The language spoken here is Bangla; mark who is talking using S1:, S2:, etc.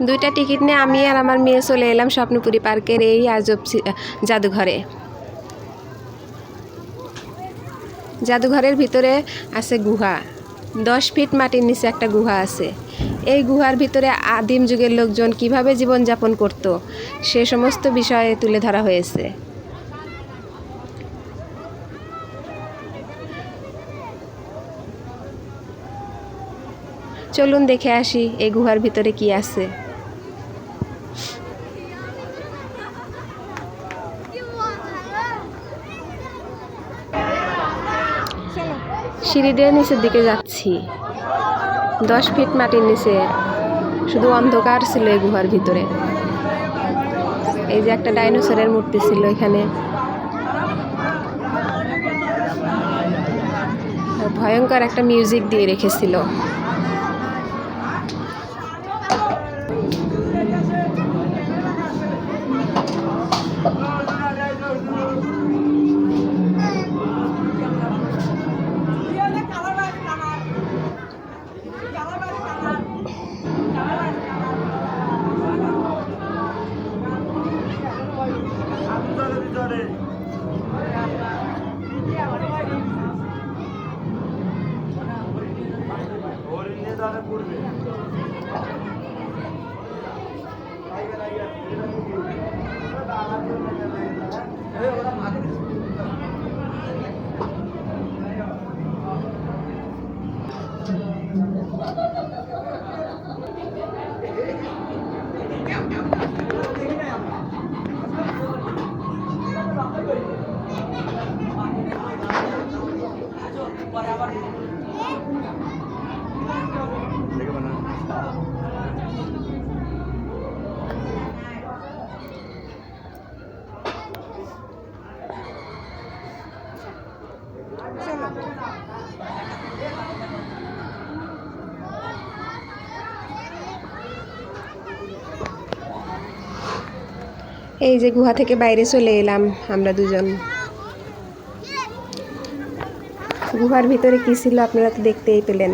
S1: দুইটা টিকিট নিয়ে আমি আর আমার মেয়ে চলে এলাম স্বপ্নপুরী পার্কের এই আজব জাদুঘরে। জাদুঘরের ভিতরে আছে গুহা, 10 ফিট মাটির নিচে একটা গুহা আছে। এই গুহার ভিতরে আদিম যুগের লোকজন কিভাবে জীবনযাপন করত সে সমস্ত বিষয়ে তুলে ধরা হয়েছে। চলুন দেখে আসি এই গুহার ভিতরে কি আছে। সিঁড়ি দিয়ে নিচের দিকে যাচ্ছি। 10 ফিট মাটির নিচে শুধু অন্ধকার ছিল এই গুহার ভিতরে। এই যে একটা ডাইনোসরের মূর্তি ছিল এখানে, ভয়ঙ্কর একটা মিউজিক দিয়ে রেখেছিল। এই যে গুহা থেকে বাইরে চলে এলাম আমরা দুজন। গুহার ভিতরে কি ছিল আপনারা তো দেখতেই পেলেন।